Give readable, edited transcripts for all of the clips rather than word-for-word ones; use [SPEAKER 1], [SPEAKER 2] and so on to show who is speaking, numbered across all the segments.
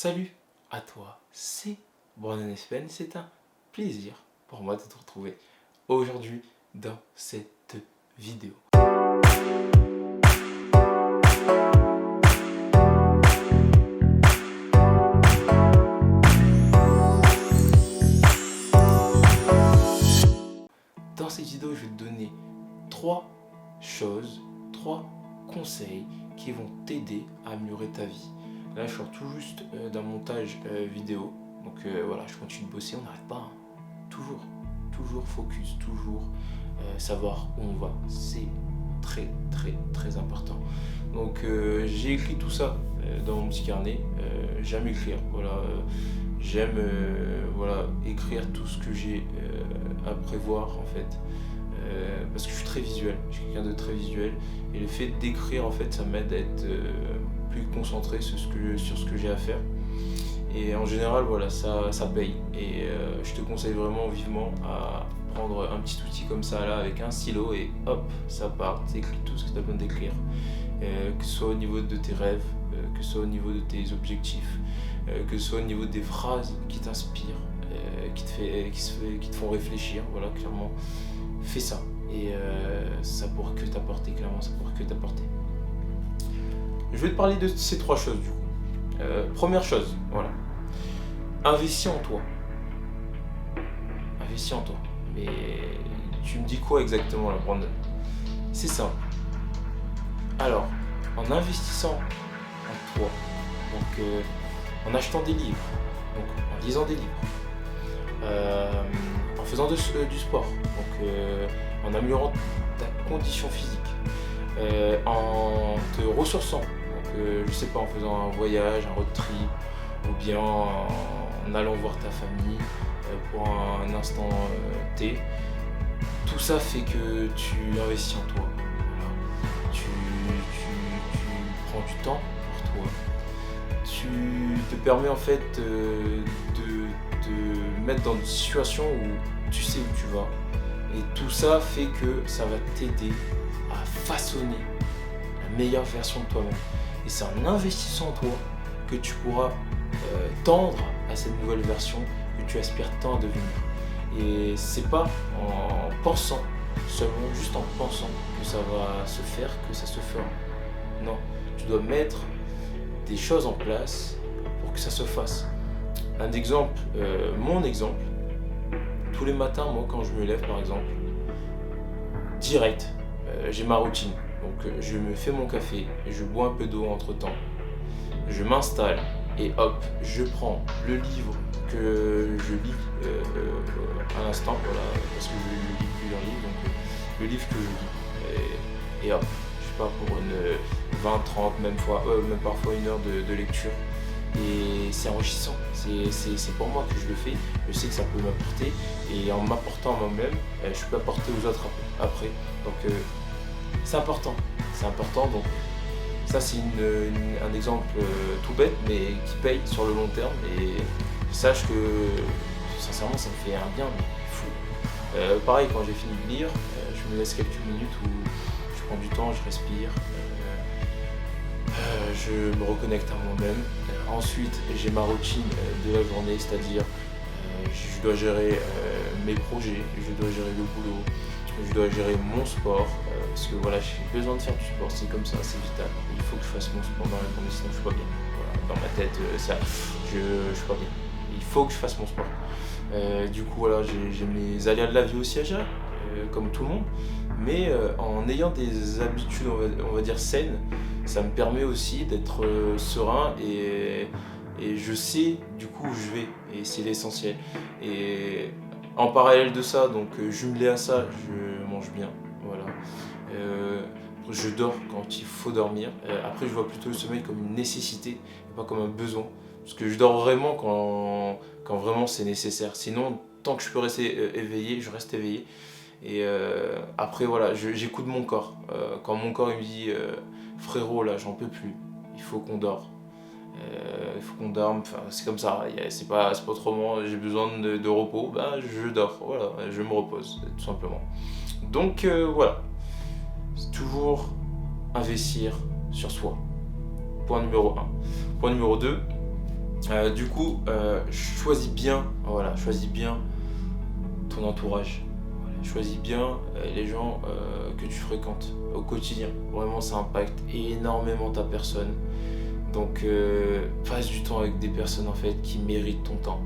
[SPEAKER 1] Salut à toi, c'est Brandon Espen, c'est un plaisir pour moi de te retrouver aujourd'hui dans cette vidéo. Dans cette vidéo, je vais te donner 3 conseils qui vont t'aider à améliorer ta vie. Là, je sors tout juste d'un montage vidéo. Donc voilà, je continue de bosser, on n'arrête pas. Hein. Toujours focus, toujours savoir où on va. C'est très important. Donc j'ai écrit tout ça dans mon petit carnet. J'aime écrire. Voilà, j'aime écrire tout ce que j'ai à prévoir en fait. Parce que je suis très visuel, je suis quelqu'un de très visuel et le fait d'écrire en fait ça m'aide à être plus concentré sur ce que j'ai à faire et en général voilà ça paye et je te conseille vraiment vivement à prendre un petit outil comme ça là avec un stylo et hop ça part, t'écris tout ce que tu as besoin d'écrire que ce soit au niveau de tes rêves, que ce soit au niveau de tes objectifs, que ce soit au niveau des phrases qui t'inspirent, qui te font réfléchir, voilà clairement. Fais ça et ça pourra que t'apporter, clairement ça pourra que t'apporter. Je vais te parler de ces 3 choses du coup. Première chose, voilà. Investis en toi. Investis en toi. Mais tu me dis quoi exactement là, Brandon? C'est simple. Alors, en investissant en toi, donc en achetant des livres, donc en lisant des livres, en faisant du sport, donc en améliorant ta condition physique, en te ressourçant, donc je sais pas, en faisant un voyage, un road trip, ou bien en allant voir ta famille pour un instant T. Tout ça fait que tu investis en toi. Voilà. Tu prends du temps pour toi. Tu te permets en fait de te mettre dans une situation où tu sais où tu vas. Et tout ça fait que ça va t'aider à façonner la meilleure version de toi-même. Et c'est en investissant en toi que tu pourras tendre à cette nouvelle version que tu aspires tant à devenir. Et c'est pas en pensant, seulement juste en pensant que ça va se faire, que ça se fera. Non, tu dois mettre des choses en place pour que ça se fasse. Un exemple, mon exemple, tous les matins, moi quand je me lève par exemple, direct, j'ai ma routine. Donc je me fais mon café, je bois un peu d'eau entre temps, je m'installe et hop, je prends le livre que je lis à l'instant, voilà, parce que je lis plusieurs livres, donc le livre que je lis, et hop, je sais pas, pour une 20, 30, même parfois 1 heure de lecture. Et c'est enrichissant, c'est pour moi que je le fais, je sais que ça peut m'apporter et en m'apportant à moi-même, je peux apporter aux autres après. Donc c'est important, donc ça c'est un exemple tout bête mais qui paye sur le long terme et sache que sincèrement ça me fait un bien mais fou. Pareil quand j'ai fini de lire, je me laisse quelques minutes où je prends du temps, je respire. Je me reconnecte à moi-même. Ensuite, j'ai ma routine de la journée, c'est-à-dire je dois gérer mes projets, je dois gérer le boulot, je dois gérer mon sport, parce que voilà, j'ai besoin de faire du sport, c'est comme ça, c'est vital. Il faut que je fasse mon sport dans la journée, sinon je suis pas bien. Voilà, dans ma tête, je suis pas bien. Il faut que je fasse mon sport. Du coup, voilà, j'ai mes aléas de la vie aussi à gérer, comme tout le monde. Mais en ayant des habitudes, on va dire saines, ça me permet aussi d'être serein et je sais du coup où je vais et c'est l'essentiel. Et en parallèle de ça, donc jumelé à ça, je mange bien, voilà. Je dors quand il faut dormir. Après, je vois plutôt le sommeil comme une nécessité et pas comme un besoin. Parce que je dors vraiment quand vraiment c'est nécessaire. Sinon, tant que je peux rester éveillé, je reste éveillé. Et après voilà, j'écoute mon corps. Quand mon corps il me dit frérot là j'en peux plus, il faut qu'on dorme. Il faut qu'on dorme, enfin, c'est comme ça, c'est pas autrement, j'ai besoin de repos, bah je dors, voilà, je me repose tout simplement. Donc voilà, c'est toujours investir sur soi. Point numéro 1. Point numéro 2, Du coup, choisis bien ton entourage. Voilà, choisis bien les gens que tu fréquentes au quotidien. Vraiment, ça impacte énormément ta personne. Donc, passe du temps avec des personnes en fait qui méritent ton temps.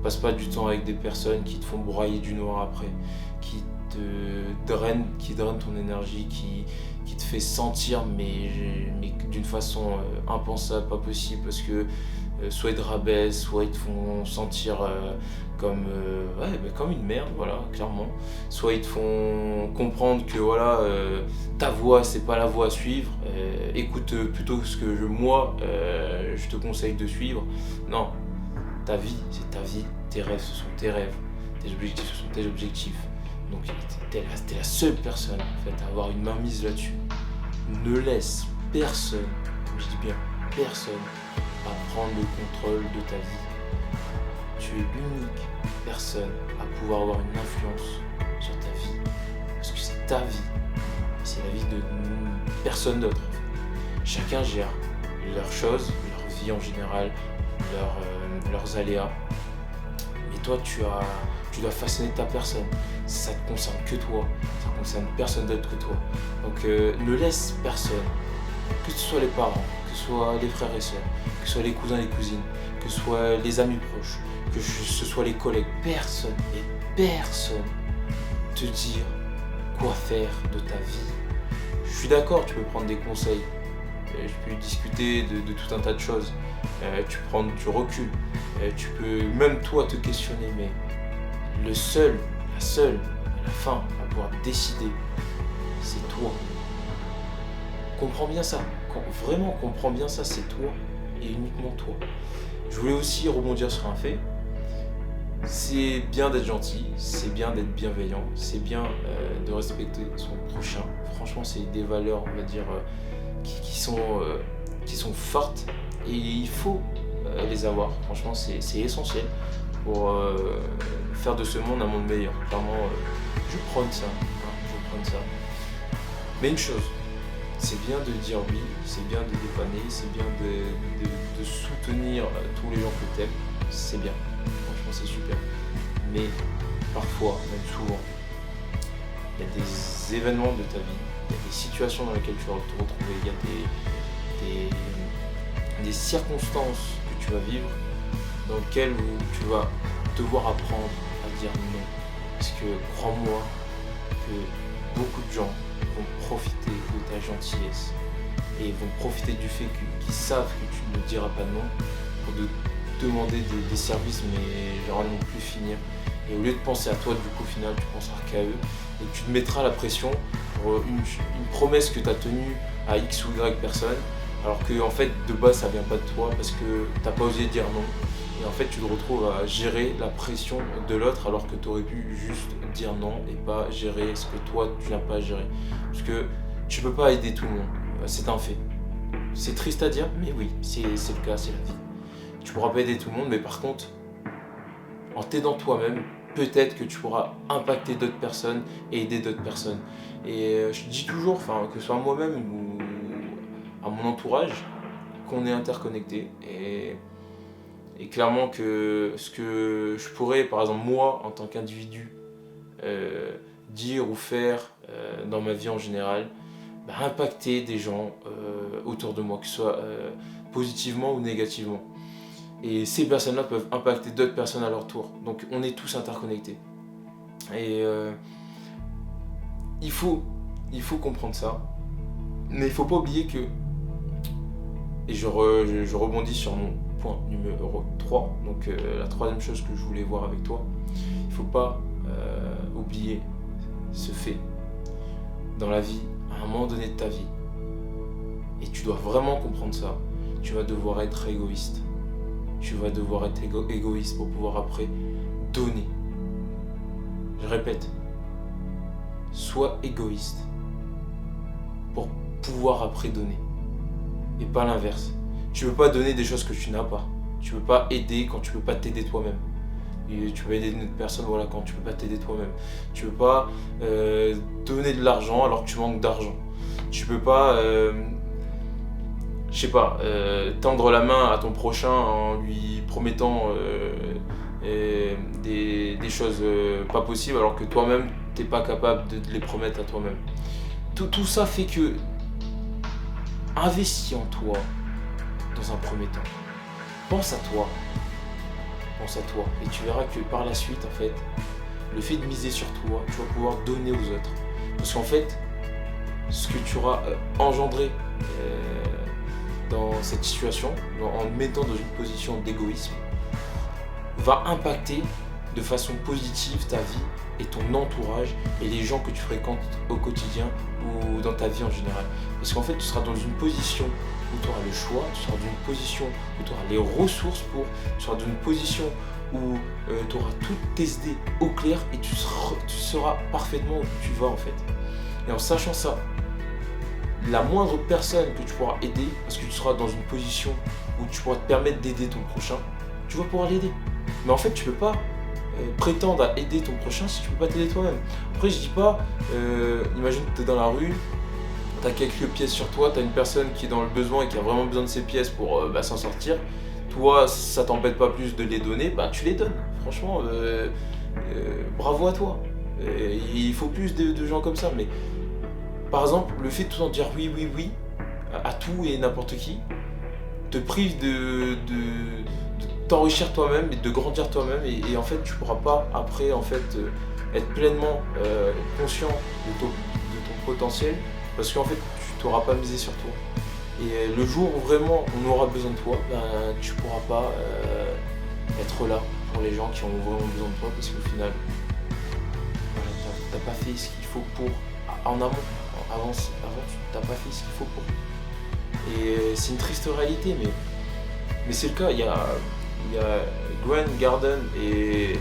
[SPEAKER 1] Passe pas du temps avec des personnes qui te font broyer du noir après, qui qui drainent ton énergie, qui te fait sentir mais d'une façon impensable, pas possible, parce que soit ils te rabaissent, soit ils te font sentir comme une merde, voilà, clairement. Soit ils te font comprendre que voilà, ta voix c'est pas la voie à suivre, écoute plutôt ce que je te conseille de suivre. Non, ta vie c'est ta vie, tes rêves ce sont tes rêves, tes objectifs ce sont tes objectifs. Donc t'es la seule personne en fait à avoir une main mise là-dessus. Ne laisse personne, je dis bien personne, à prendre le contrôle de ta vie. Tu es l'unique personne à pouvoir avoir une influence sur ta vie. Parce que c'est ta vie. C'est la vie de personne d'autre. Chacun gère leurs choses, leur vie en général, leurs aléas. Mais toi, tu dois façonner ta personne. Ça ne te concerne que toi. Ça ne concerne personne d'autre que toi. Donc ne laisse personne, que ce soit les parents, que ce soit les frères et sœurs, que ce soit les cousins et les cousines, que ce soit les amis proches, que ce soit les collègues, personne te dire quoi faire de ta vie. Je suis d'accord, tu peux prendre des conseils, je peux discuter de tout un tas de choses, tu prends du recul, tu peux même toi te questionner, mais la seule, à la fin, à pouvoir décider, c'est toi. Comprends bien ça, vraiment comprends bien ça, c'est toi et uniquement toi. Je voulais aussi rebondir sur un fait. C'est bien d'être gentil, c'est bien d'être bienveillant, c'est bien de respecter son prochain. Franchement, c'est des valeurs, on va dire, qui sont fortes et il faut les avoir. Franchement, c'est essentiel pour faire de ce monde un monde meilleur. Clairement, je prône ça. Mais une chose, c'est bien de dire oui, c'est bien de dépanner, c'est bien de soutenir tous les gens que t'aimes, c'est bien. Franchement, c'est super. Mais parfois, même souvent, il y a des événements de ta vie, il y a des situations dans lesquelles tu vas te retrouver, il y a des circonstances que tu vas vivre dans lesquelles tu vas devoir apprendre à dire non. Parce que crois-moi que beaucoup de gens vont profiter de ta gentillesse et vont profiter du fait qu'ils savent que tu ne diras pas non pour te demander des services mais genre à non plus finir. Et au lieu de penser à toi, du coup, au final, tu penseras qu'à eux et tu te mettras la pression pour une promesse que tu as tenue à X ou Y personne, alors que en fait, de base, ça vient pas de toi parce que tu n'as pas osé dire non. Et en fait, tu te retrouves à gérer la pression de l'autre alors que tu aurais pu juste dire non et pas gérer ce que toi, tu n'as pas à gérer. Parce que tu peux pas aider tout le monde, c'est un fait. C'est triste à dire, mais oui, c'est le cas, c'est la vie. Tu pourras pas aider tout le monde, mais par contre, en t'aidant toi-même, peut-être que tu pourras impacter d'autres personnes et aider d'autres personnes. Et je dis toujours, que ce soit à moi-même ou à mon entourage, qu'on est interconnectés. Et clairement que ce que je pourrais, par exemple moi, en tant qu'individu, dire ou faire dans ma vie en général, impacter des gens autour de moi, que ce soit positivement ou négativement. Et ces personnes-là peuvent impacter d'autres personnes à leur tour. Donc on est tous interconnectés. Et il faut comprendre ça. Mais il ne faut pas oublier que, et je rebondis sur mon point numéro 3, donc la troisième chose que je voulais voir avec toi, il ne faut pas oublier ce fait. Dans la vie, à un moment donné de ta vie, et tu dois vraiment comprendre ça, tu vas devoir être égoïste. Tu vas devoir être égoïste pour pouvoir après donner. Je répète, sois égoïste pour pouvoir après donner. Et pas l'inverse. Tu ne peux pas donner des choses que tu n'as pas. Tu ne peux pas aider quand tu ne peux pas t'aider toi-même. Et tu peux aider une autre personne quand tu ne peux pas t'aider toi-même. Tu ne peux pas donner de l'argent alors que tu manques d'argent. Tu ne peux pas... je sais pas, tendre la main à ton prochain en lui promettant des choses pas possibles alors que toi-même t'es pas capable de les promettre à toi-même. Tout ça fait que investis en toi dans un premier temps. Pense à toi. Pense à toi. Et tu verras que par la suite, en fait, le fait de miser sur toi, tu vas pouvoir donner aux autres. Parce qu'en fait, ce que tu auras engendré dans cette situation, en te mettant dans une position d'égoïsme, va impacter de façon positive ta vie et ton entourage et les gens que tu fréquentes au quotidien ou dans ta vie en général. Parce qu'en fait, tu seras dans une position où tu auras le choix, tu seras dans une position où tu auras les ressources tu seras dans une position où tu auras toutes tes idées au clair et tu sauras parfaitement où tu vas en fait. Et en sachant ça, la moindre personne que tu pourras aider, parce que tu seras dans une position où tu pourras te permettre d'aider ton prochain, tu vas pouvoir l'aider. Mais en fait, tu peux pas prétendre à aider ton prochain si tu peux pas t'aider toi-même. Après, je dis pas, imagine que tu es dans la rue, tu as quelques pièces sur toi, tu as une personne qui est dans le besoin et qui a vraiment besoin de ces pièces pour s'en sortir. Toi, ça t'embête pas plus de les donner, tu les donnes. Franchement, bravo à toi. Il faut plus de gens comme ça. Mais par exemple, le fait de tout le temps dire oui, oui, oui à tout et n'importe qui te prive de t'enrichir toi-même et de grandir toi-même et en fait tu pourras pas après en fait être pleinement conscient de ton potentiel parce qu'en fait tu t'auras pas misé sur toi et le jour où vraiment on aura besoin de toi, tu pourras pas être là pour les gens qui ont vraiment besoin de toi parce qu'au final t'as pas fait ce qu'il faut pour en amont, avant tu t'as pas fait ce qu'il faut pour et c'est une triste réalité mais c'est le cas. Il y a Grant Garden et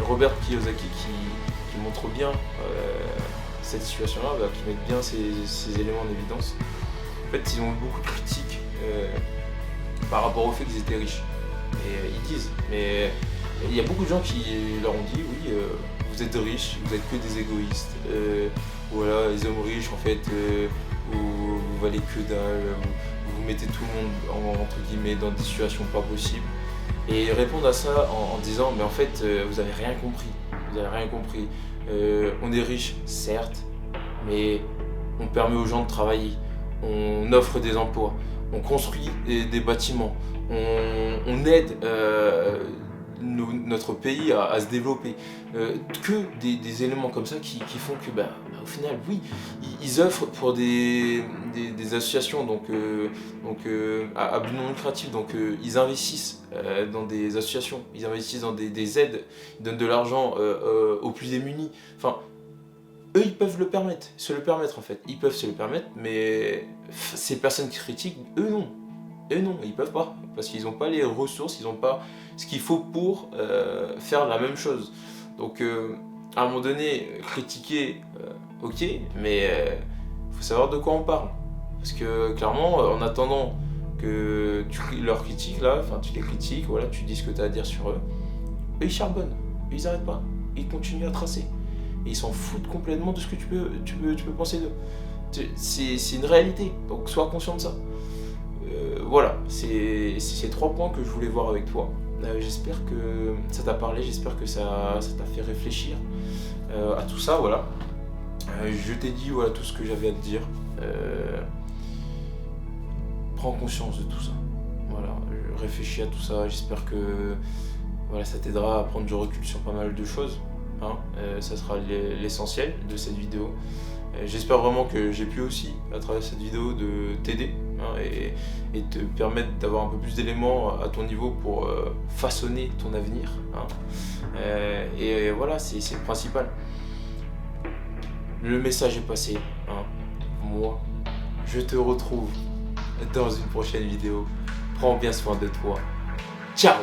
[SPEAKER 1] Robert Kiyosaki qui montrent bien cette situation-là, qui mettent bien ces éléments en évidence. En fait, ils ont eu beaucoup de critiques par rapport au fait qu'ils étaient riches. Et ils disent, mais il y a beaucoup de gens qui leur ont dit, oui, vous êtes riches, vous êtes que des égoïstes. Voilà, les hommes riches, en fait, vous valez que dalle, vous mettez tout le monde, entre guillemets, dans des situations pas possibles. Et ils répondent à ça en disant mais en fait vous avez rien compris, on est riche certes, mais on permet aux gens de travailler, on offre des emplois, on construit des bâtiments, on aide notre pays à se développer, que des éléments comme ça qui font que au final oui ils offrent pour des associations donc à but non lucratif, donc ils investissent dans des associations, ils investissent dans des aides, ils donnent de l'argent aux plus démunis, enfin eux ils peuvent le permettre, en fait, ils peuvent se le permettre, mais ces personnes qui critiquent, eux non, ils peuvent pas, parce qu'ils n'ont pas les ressources, ils n'ont pas ce qu'il faut pour faire la même chose. Donc à un moment donné, critiquer, ok, mais faut savoir de quoi on parle. Parce que clairement, en attendant que tu leur critiques là, enfin tu les critiques, voilà, tu dis ce que tu as à dire sur eux, ils charbonnent, ils n'arrêtent pas, ils continuent à tracer. Et ils s'en foutent complètement de ce que tu peux penser d'eux. C'est une réalité, donc sois conscient de ça. Voilà, c'est 3 points que je voulais voir avec toi. J'espère que ça t'a parlé, j'espère que ça t'a fait réfléchir à tout ça, voilà. Je t'ai dit voilà, tout ce que j'avais à te dire. Prends conscience de tout ça. Voilà, réfléchis à tout ça, j'espère que voilà, ça t'aidera à prendre du recul sur pas mal de choses. Ça sera l'essentiel de cette vidéo. J'espère vraiment que j'ai pu aussi, à travers cette vidéo, de t'aider et te permettre d'avoir un peu plus d'éléments à ton niveau pour façonner ton avenir. Et voilà, c'est le principal. Le message est passé. Moi, je te retrouve dans une prochaine vidéo. Prends bien soin de toi. Ciao!